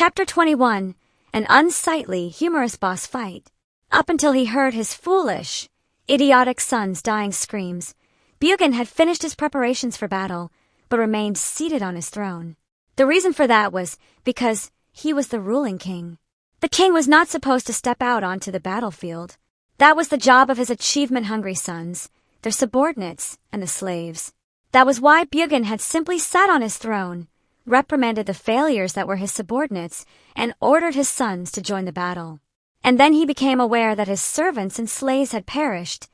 Chapter 21. An unsightly, humorous boss fight. Up until he heard his foolish, idiotic son's dying screams, Bugin had finished his preparations for battle, but remained seated on his throne. The reason for that was because he was the ruling king. The king was not supposed to step out onto the battlefield. That was the job of his achievement-hungry sons, their subordinates, and the slaves. That was why Bugin had simply sat on his throne, reprimanded the failures that were his subordinates, and ordered his sons to join the battle. And then he became aware that his servants and slaves had perished,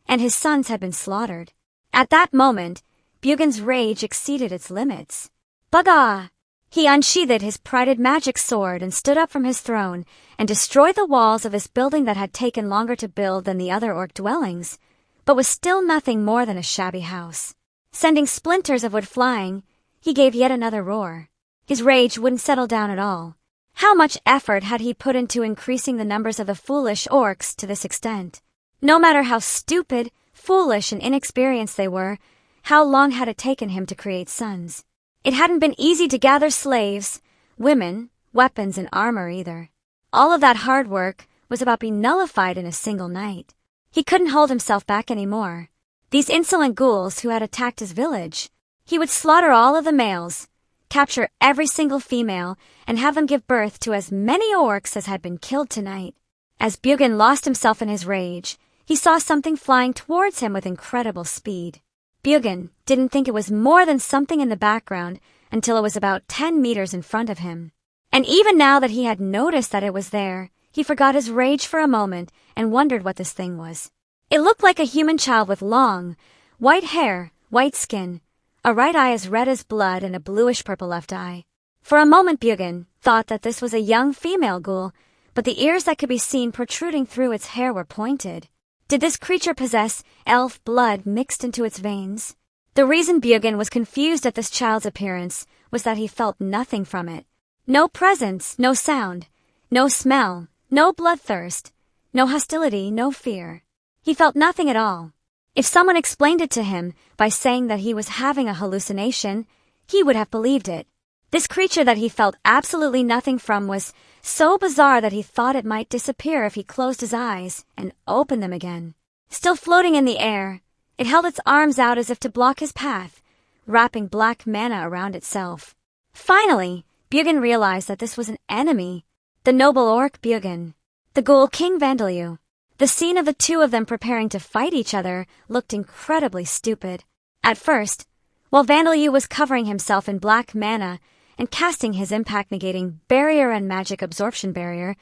and his sons had been slaughtered. At that moment, Bugin's rage exceeded its limits. Baga! He unsheathed his prided magic sword and stood up from his throne and destroyed the walls of his building that had taken longer to build than the other orc dwellings, but was still nothing more than a shabby house. Sending splinters of wood flying, he gave yet another roar. His rage wouldn't settle down at all. How much effort had he put into increasing the numbers of the foolish orcs to this extent? No matter how stupid, foolish, and inexperienced they were, how long had it taken him to create sons? It hadn't been easy to gather slaves, women, weapons, and armor either. All of that hard work was about being nullified in a single night. He couldn't hold himself back anymore. These insolent ghouls who had attacked his village. He would slaughter all of the males, capture every single female, and have them give birth to as many orcs as had been killed tonight. As Bugin lost himself in his rage, he saw something flying towards him with incredible speed. Bugin didn't think it was more than something in the background until it was about 10 meters in front of him. And even now that he had noticed that it was there, he forgot his rage for a moment and wondered what this thing was. It looked like a human child with long, white hair, white skin, a right eye as red as blood, and a bluish-purple left eye. For a moment Bugin thought that this was a young female ghoul, but the ears that could be seen protruding through its hair were pointed. Did this creature possess elf blood mixed into its veins? The reason Bugin was confused at this child's appearance was that he felt nothing from it. No presence, no sound, no smell, no bloodthirst, no hostility, no fear. He felt nothing at all. If someone explained it to him by saying that he was having a hallucination, he would have believed it. This creature that he felt absolutely nothing from was so bizarre that he thought it might disappear if he closed his eyes and opened them again. Still floating in the air, it held its arms out as if to block his path, wrapping black mana around itself. Finally, Bugin realized that this was an enemy, the noble orc Bugin, the ghoul King Vandaliu. The scene of the two of them preparing to fight each other looked incredibly stupid. At first, while Vandaliu was covering himself in black mana and casting his impact-negating barrier and magic absorption barrier,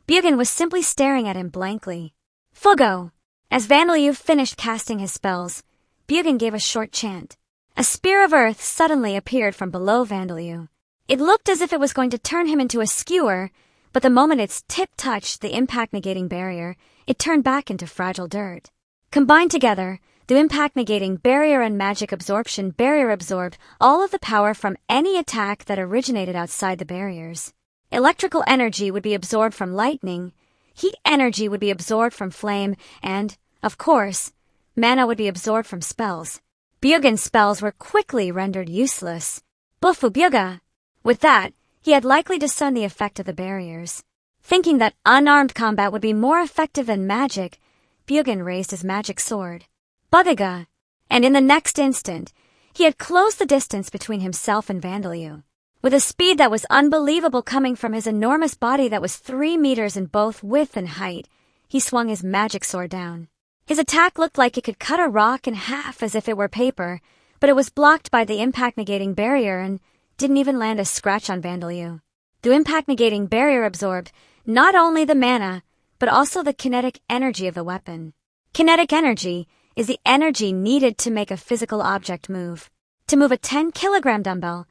Bugin was simply staring at him blankly. Fugo! As Vandaliu finished casting his spells, Bugin gave a short chant. A spear of earth suddenly appeared from below Vandaliu. It looked as if it was going to turn him into a skewer, but the moment its tip touched the impact-negating barrier, it turned back into fragile dirt. Combined together, the impact-negating barrier and magic absorption barrier absorbed all of the power from any attack that originated outside the barriers. Electrical energy would be absorbed from lightning, heat energy would be absorbed from flame, and, of course, mana would be absorbed from spells. Bugin's spells were quickly rendered useless. Bufu Buga! With that, he had likely discerned the effect of the barriers. Thinking that unarmed combat would be more effective than magic, Bugin raised his magic sword. Bugaga! And in the next instant, he had closed the distance between himself and Vandaliu. With a speed that was unbelievable coming from his enormous body that was 3 meters in both width and height, he swung his magic sword down. His attack looked like it could cut a rock in half as if it were paper, but it was blocked by the impact-negating barrier and didn't even land a scratch on Vandaliu. The impact-negating barrier absorbed not only the mana, but also the kinetic energy of the weapon. Kinetic energy is the energy needed to make a physical object move. To move a 10-kilogram dumbbell,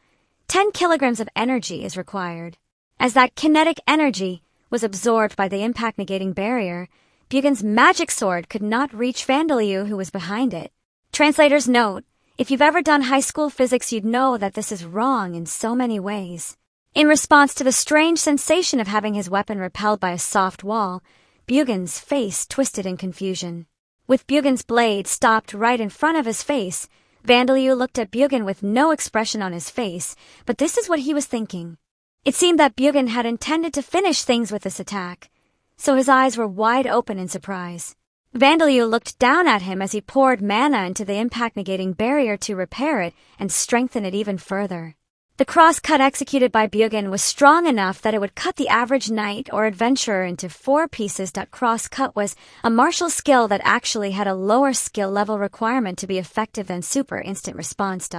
10 kilograms of energy is required. As that kinetic energy was absorbed by the impact-negating barrier, Bugin's magic sword could not reach Vandaliu, who was behind it. Translator's note: if you've ever done high school physics, you'd know that this is wrong in so many ways. In response to the strange sensation of having his weapon repelled by a soft wall, Bugin's face twisted in confusion. With Bugin's blade stopped right in front of his face, Vandaliu looked at Bugin with no expression on his face, but this is what he was thinking. It seemed that Bugin had intended to finish things with this attack, so his eyes were wide open in surprise. Vandalyu looked down at him as he poured mana into the impact-negating barrier to repair it and strengthen it even further. The cross-cut executed by Bugin was strong enough that it would cut the average knight or adventurer into 4 pieces. Cross-cut was a martial skill that actually had a lower skill level requirement to be effective than super instant response.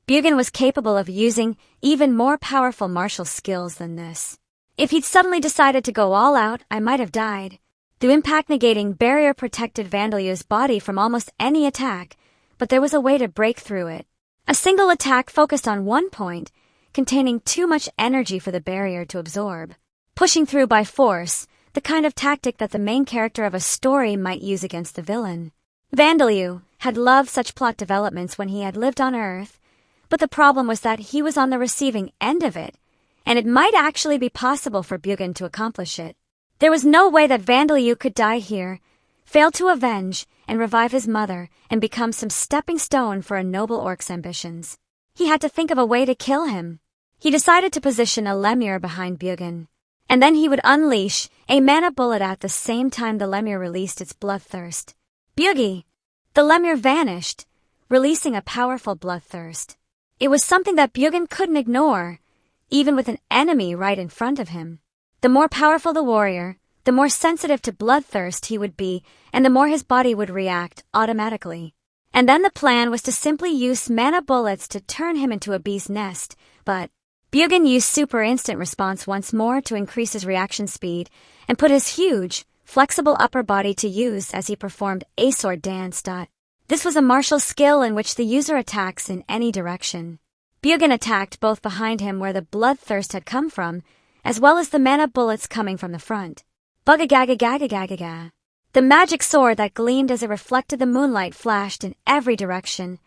Bugin was capable of using even more powerful martial skills than this. If he'd suddenly decided to go all out, I might have died. The impact-negating barrier protected Vandalyu's body from almost any attack, but there was a way to break through it. A single attack focused on one point, containing too much energy for the barrier to absorb. Pushing through by force, the kind of tactic that the main character of a story might use against the villain. Vandalyu had loved such plot developments when he had lived on Earth, but the problem was that he was on the receiving end of it, and it might actually be possible for Bugin to accomplish it. There was no way that Vandalyu could die here, fail to avenge and revive his mother, and become some stepping stone for a noble orc's ambitions. He had to think of a way to kill him. He decided to position a lemure behind Bugin, and then he would unleash a mana bullet at the same time the lemure released its bloodthirst. Bugi! The lemure vanished, releasing a powerful bloodthirst. It was something that Bugin couldn't ignore, even with an enemy right in front of him. The more powerful the warrior, the more sensitive to bloodthirst he would be, and the more his body would react automatically. And then the plan was to simply use mana bullets to turn him into a bee's nest, but Bugin used super instant response once more to increase his reaction speed and put his huge, flexible upper body to use as he performed a sword dance. This was a martial skill in which the user attacks in any direction. Bugin attacked both behind him where the bloodthirst had come from, as well as the mana bullets coming from the front. Bugga-gagga-gagga-gagga-gagga. The magic sword that gleamed as it reflected the moonlight flashed in every direction.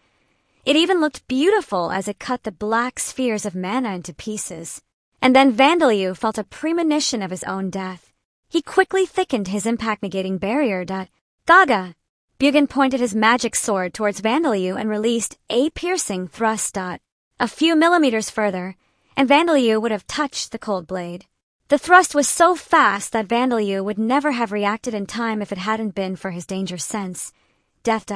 It even looked beautiful as it cut the black spheres of mana into pieces. And then Vandalyu felt a premonition of his own death. He quickly thickened his impact-negating barrier. Gaga! Bugin pointed his magic sword towards Vandalyu and released a piercing thrust. A few millimeters further, and Vandalyu would have touched the cold blade. The thrust was so fast that Vandalyu would never have reacted in time if it hadn't been for his danger sense. Death.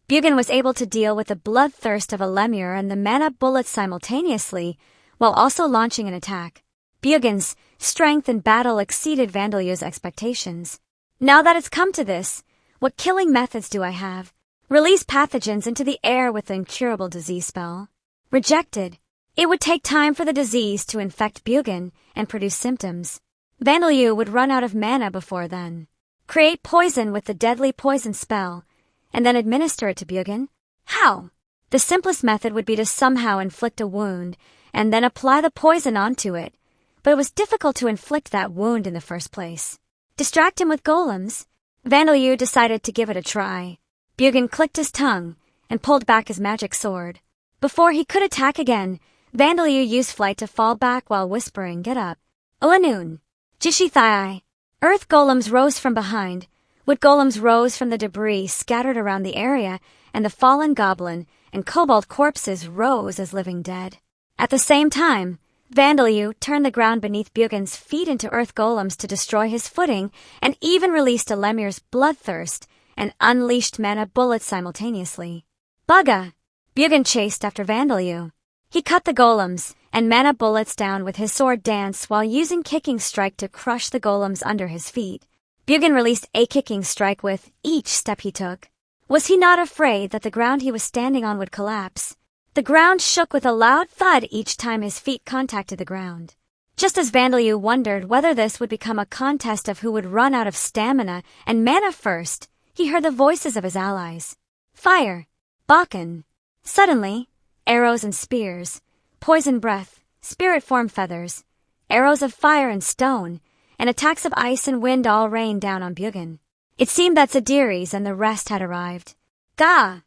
Bugin was able to deal with the bloodthirst of a lemure and the mana bullets simultaneously, while also launching an attack. Bugin's strength in battle exceeded Vandalyu's expectations. Now that it's come to this, what killing methods do I have? Release pathogens into the air with the incurable disease spell. Rejected. It would take time for the disease to infect Bugin and produce symptoms. Vandalyu would run out of mana before then. Create poison with the deadly poison spell, and then administer it to Bugin? How? The simplest method would be to somehow inflict a wound, and then apply the poison onto it, but it was difficult to inflict that wound in the first place. Distract him with golems? Vandalyu decided to give it a try. Bugin clicked his tongue and pulled back his magic sword. Before he could attack again, Vandalyu used flight to fall back while whispering, "Get up." Oanun. Jishithai. Earth golems rose from behind. Wood golems rose from the debris scattered around the area, and the fallen goblin and kobold corpses rose as living dead. At the same time, Vandalyu turned the ground beneath Bugin's feet into earth golems to destroy his footing, and even released a lemure's bloodthirst and unleashed mana bullets simultaneously. Bugga! Bugin chased after Vandalyu. He cut the golems and mana bullets down with his sword dance while using kicking strike to crush the golems under his feet. Bugin released a kicking strike with each step he took. Was he not afraid that the ground he was standing on would collapse? The ground shook with a loud thud each time his feet contacted the ground. Just as Vandalyu wondered whether this would become a contest of who would run out of stamina and mana first, he heard the voices of his allies. Fire! Bakken! Suddenly, arrows and spears, poison breath, spirit form feathers, arrows of fire and stone, and attacks of ice and wind all rained down on Bugin. It seemed that Zadiris and the rest had arrived. Gah!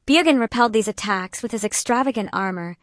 Bugin repelled these attacks with his extravagant armor,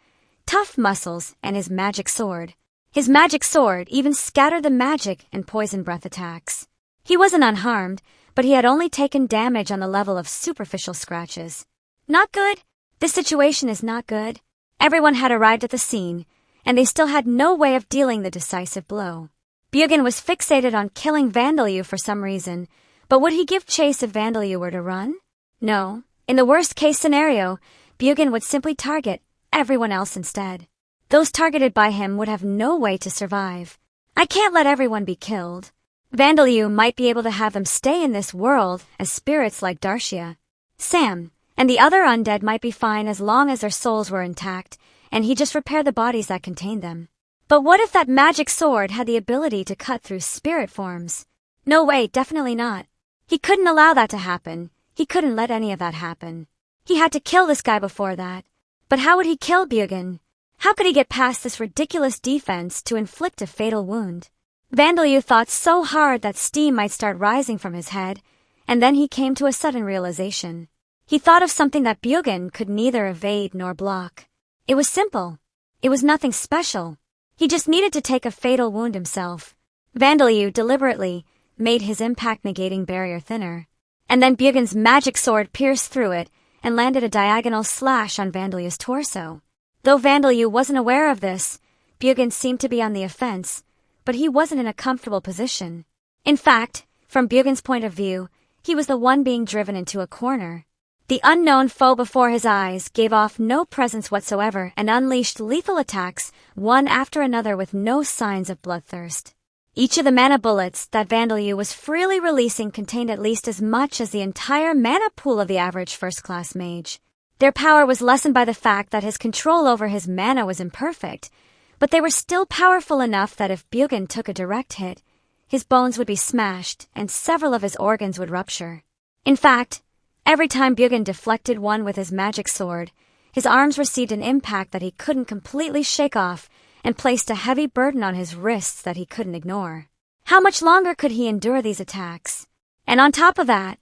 tough muscles, and his magic sword. His magic sword even scattered the magic and poison breath attacks. He wasn't unharmed, but he had only taken damage on the level of superficial scratches. Not good. This situation is not good. Everyone had arrived at the scene, and they still had no way of dealing the decisive blow. Bugin was fixated on killing Vandalyu for some reason, but would he give chase if Vandalyu were to run? No. In the worst-case scenario, Bugin would simply target everyone else instead. Those targeted by him would have no way to survive. I can't let everyone be killed. Vandalyu might be able to have them stay in this world as spirits like Darshia. Sam and the other undead might be fine as long as their souls were intact, and he'd just repair the bodies that contained them. But what if that magic sword had the ability to cut through spirit forms? No way, definitely not. He couldn't allow that to happen. He couldn't let any of that happen. He had to kill this guy before that. But how would he kill Bugin? How could he get past this ridiculous defense to inflict a fatal wound? Vandalyu thought so hard that steam might start rising from his head, and then he came to a sudden realization. He thought of something that Bugin could neither evade nor block. It was simple. It was nothing special. He just needed to take a fatal wound himself. Vandalyu deliberately made his impact-negating barrier thinner, and then Bugin's magic sword pierced through it and landed a diagonal slash on Vandalyu's torso. Though Vandalyu wasn't aware of this, Bugin seemed to be on the offense, but he wasn't in a comfortable position. In fact, from Bugin's point of view, he was the one being driven into a corner. The unknown foe before his eyes gave off no presence whatsoever and unleashed lethal attacks, one after another with no signs of bloodthirst. Each of the mana bullets that Vandalyu was freely releasing contained at least as much as the entire mana pool of the average first-class mage. Their power was lessened by the fact that his control over his mana was imperfect, but they were still powerful enough that if Bugin took a direct hit, his bones would be smashed and several of his organs would rupture. In fact, every time Bugin deflected one with his magic sword, his arms received an impact that he couldn't completely shake off and placed a heavy burden on his wrists that he couldn't ignore. How much longer could he endure these attacks? And on top of that,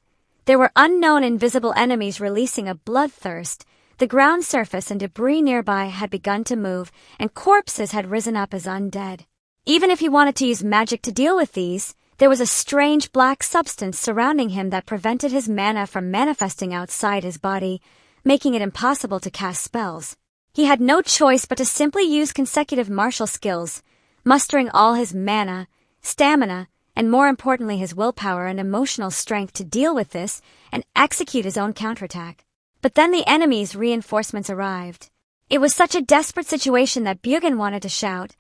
there were unknown invisible enemies releasing a bloodthirst. The ground surface and debris nearby had begun to move, and corpses had risen up as undead. Even if he wanted to use magic to deal with these, there was a strange black substance surrounding him that prevented his mana from manifesting outside his body, making it impossible to cast spells. He had no choice but to simply use consecutive martial skills, mustering all his mana, stamina, and more importantly his willpower and emotional strength to deal with this and execute his own counterattack. But then the enemy's reinforcements arrived. It was such a desperate situation that Bugin wanted to shout,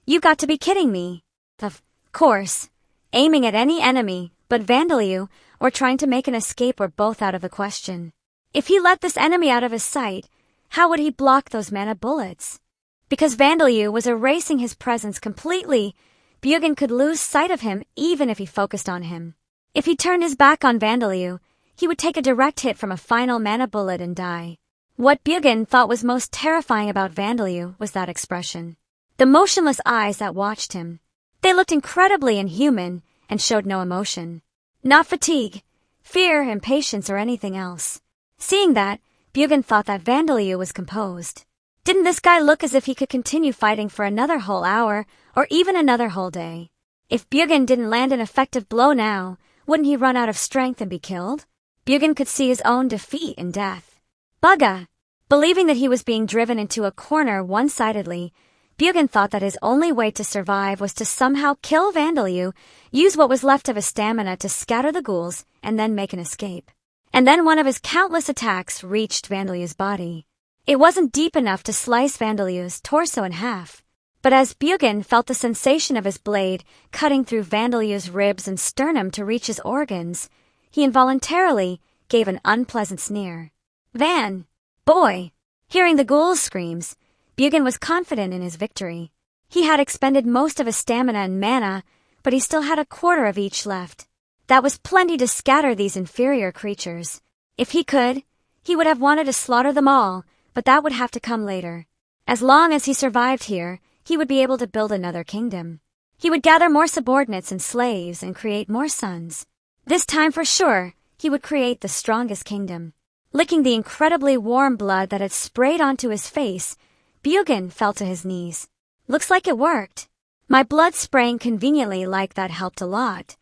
"You've got to be kidding me!" Of course, aiming at any enemy, but Vandalyu, or trying to make an escape were both out of the question. If he let this enemy out of his sight, how would he block those mana bullets? Because Vandalyu was erasing his presence completely, Bugin could lose sight of him even if he focused on him. If he turned his back on Vandalyu, he would take a direct hit from a final mana bullet and die. What Bugin thought was most terrifying about Vandalyu was that expression. The motionless eyes that watched him. They looked incredibly inhuman and showed no emotion. Not fatigue, fear, impatience, or anything else. Seeing that, Bugin thought that Vandalyu was composed. Didn't this guy look as if he could continue fighting for another whole hour, or even another whole day? If Bugin didn't land an effective blow now, wouldn't he run out of strength and be killed? Bugin could see his own defeat and death. Bugga! Believing that he was being driven into a corner one-sidedly, Bugin thought that his only way to survive was to somehow kill Vandalyu, use what was left of his stamina to scatter the ghouls, and then make an escape. And then one of his countless attacks reached Vandalyu's body. It wasn't deep enough to slice Vandalyu's torso in half, but as Bugin felt the sensation of his blade cutting through Vandalyu's ribs and sternum to reach his organs, he involuntarily gave an unpleasant sneer. "Van! Boy!" Hearing the ghoul's screams, Bugin was confident in his victory. He had expended most of his stamina and mana, but he still had a quarter of each left. That was plenty to scatter these inferior creatures. If he could, he would have wanted to slaughter them all, but that would have to come later. As long as he survived here, he would be able to build another kingdom. He would gather more subordinates and slaves and create more sons. This time for sure, he would create the strongest kingdom. Licking the incredibly warm blood that had sprayed onto his face, Bugin fell to his knees. Looks like it worked. My blood spraying conveniently like that helped a lot.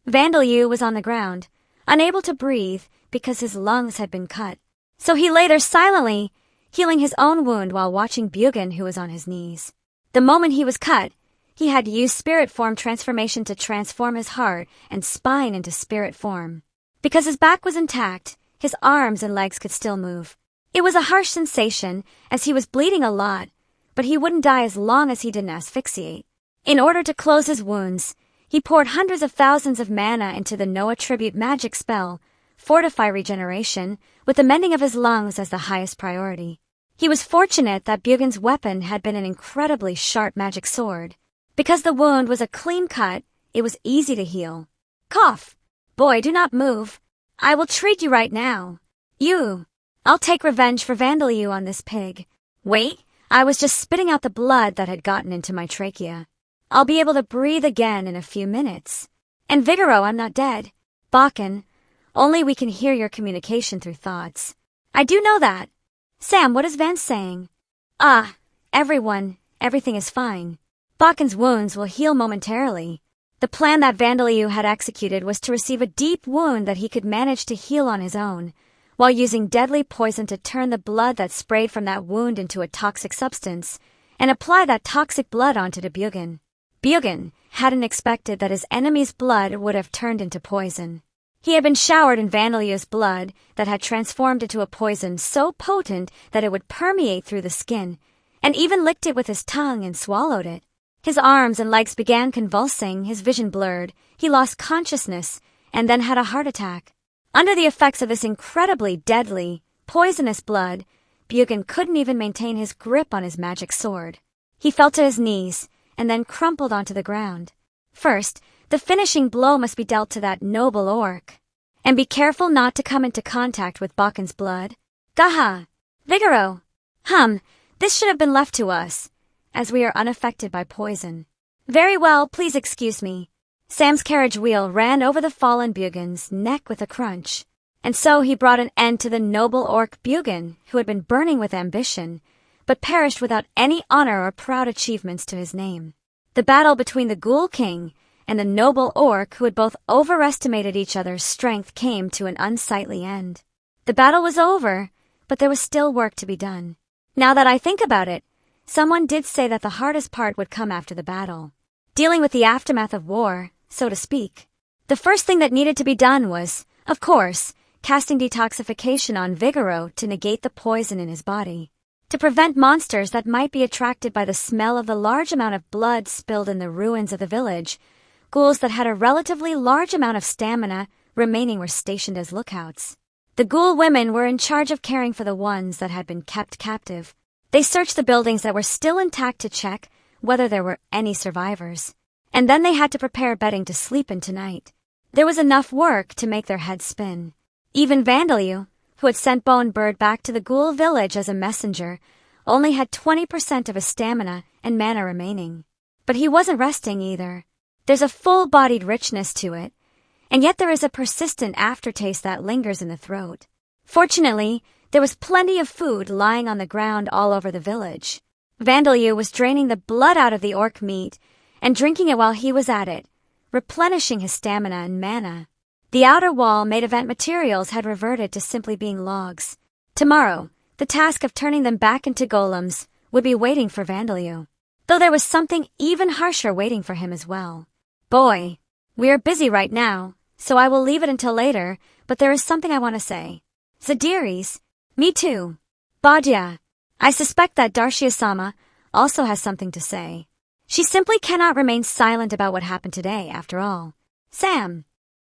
Vandalyu was on the ground, unable to breathe because his lungs had been cut. So he lay there silently, healing his own wound while watching Bugin, who was on his knees. The moment he was cut, he had used spirit form transformation to transform his heart and spine into spirit form. Because his back was intact, his arms and legs could still move. It was a harsh sensation, as he was bleeding a lot, but he wouldn't die as long as he didn't asphyxiate. In order to close his wounds, he poured hundreds of thousands of mana into the no attribute magic spell, Fortify Regeneration, with the mending of his lungs as the highest priority. He was fortunate that Buggen's weapon had been an incredibly sharp magic sword. Because the wound was a clean cut, it was easy to heal. Cough! Boy, do not move. I will treat you right now. I'll take revenge for Vandaliu on this pig. Wait, I was just spitting out the blood that had gotten into my trachea. I'll be able to breathe again in a few minutes. And Vigoro, I'm not dead. Bakken, only we can hear your communication through thoughts. I do know that. Sam, what is Van saying? Everything is fine. Bakken's wounds will heal momentarily. The plan that Vandaliu had executed was to receive a deep wound that he could manage to heal on his own, while using deadly poison to turn the blood that sprayed from that wound into a toxic substance, and apply that toxic blood onto Buggen. Buggen hadn't expected that his enemy's blood would have turned into poison. He had been showered in Vandaliu's blood that had transformed into a poison so potent that it would permeate through the skin, and even licked it with his tongue and swallowed it. His arms and legs began convulsing, his vision blurred, he lost consciousness, and then had a heart attack. Under the effects of this incredibly deadly, poisonous blood, Buggen couldn't even maintain his grip on his magic sword. He fell to his knees, and then crumpled onto the ground. First, the finishing blow must be dealt to that noble orc. And be careful not to come into contact with Bakken's blood. Gaha! Vigoro! This should have been left to us, as we are unaffected by poison. Very well, please excuse me. Sam's carriage wheel ran over the fallen Buggen's neck with a crunch, and so he brought an end to the noble orc Buggen, who had been burning with ambition, but perished without any honor or proud achievements to his name. The battle between the Ghoul King and the noble orc who had both overestimated each other's strength came to an unsightly end. The battle was over, but there was still work to be done. Now that I think about it, someone did say that the hardest part would come after the battle. Dealing with the aftermath of war, so to speak. The first thing that needed to be done was, of course, casting detoxification on Vigoro to negate the poison in his body. To prevent monsters that might be attracted by the smell of the large amount of blood spilled in the ruins of the village, ghouls that had a relatively large amount of stamina remaining were stationed as lookouts. The ghoul women were in charge of caring for the ones that had been kept captive. They searched the buildings that were still intact to check whether there were any survivors. And then they had to prepare bedding to sleep in tonight. There was enough work to make their heads spin. Even Vandaliu, who had sent Bone Bird back to the ghoul village as a messenger, only had 20% of his stamina and mana remaining. But he wasn't resting either. There's a full-bodied richness to it, and yet there is a persistent aftertaste that lingers in the throat. Fortunately, there was plenty of food lying on the ground all over the village. Vandaliu was draining the blood out of the orc meat and drinking it while he was at it, replenishing his stamina and mana. The outer wall made of ant materials had reverted to simply being logs. Tomorrow, the task of turning them back into golems would be waiting for Vandaliu, though there was something even harsher waiting for him as well. Boy, we are busy right now, so I will leave it until later, but there is something I want to say. Zadiris, me too. Badia, I suspect that Darshia-sama also has something to say. She simply cannot remain silent about what happened today, after all. Sam.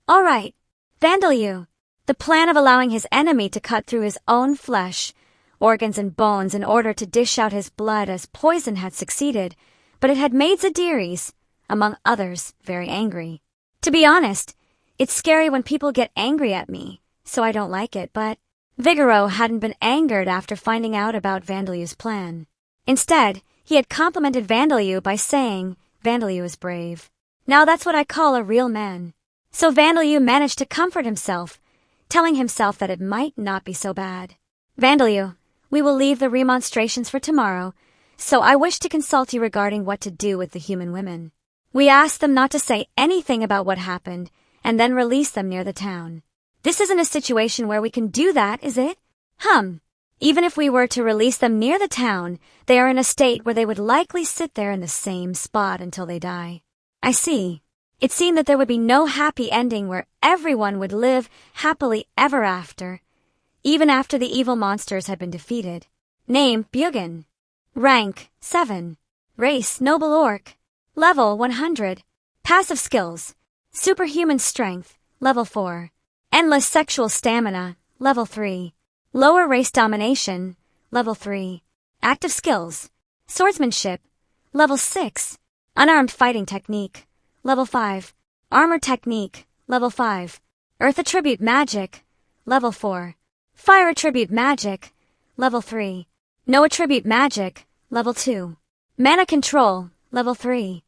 All right. Vandaliu. The plan of allowing his enemy to cut through his own flesh, organs and bones in order to dish out his blood as poison had succeeded, but it had made Zadiris, among others, very angry. To be honest, it's scary when people get angry at me, so I don't like it, but Vigoro hadn't been angered after finding out about Vandaliu's plan. Instead, he had complimented Vandaliu by saying Vandaliu is brave. Now that's what I call a real man. So Vandaliu managed to comfort himself, telling himself that it might not be so bad. Vandaliu, we will leave the remonstrations for tomorrow, so I wish to consult you regarding what to do with the human women. We asked them not to say anything about what happened, and then release them near the town. This isn't a situation where we can do that, is it? Even if we were to release them near the town, they are in a state where they would likely sit there in the same spot until they die. I see. It seemed that there would be no happy ending where everyone would live happily ever after, even after the evil monsters had been defeated. Name, Bugin. Rank, 7. Race, Noble Orc. Level, 100. Passive skills. Superhuman strength, level 4. Endless sexual stamina, level 3. Lower race domination, level 3. Active skills. Swordsmanship, level 6. Unarmed fighting technique, level 5. Armor technique, level 5. Earth attribute magic, level 4. Fire attribute magic, level 3. No attribute magic, level 2. Mana control, level 3.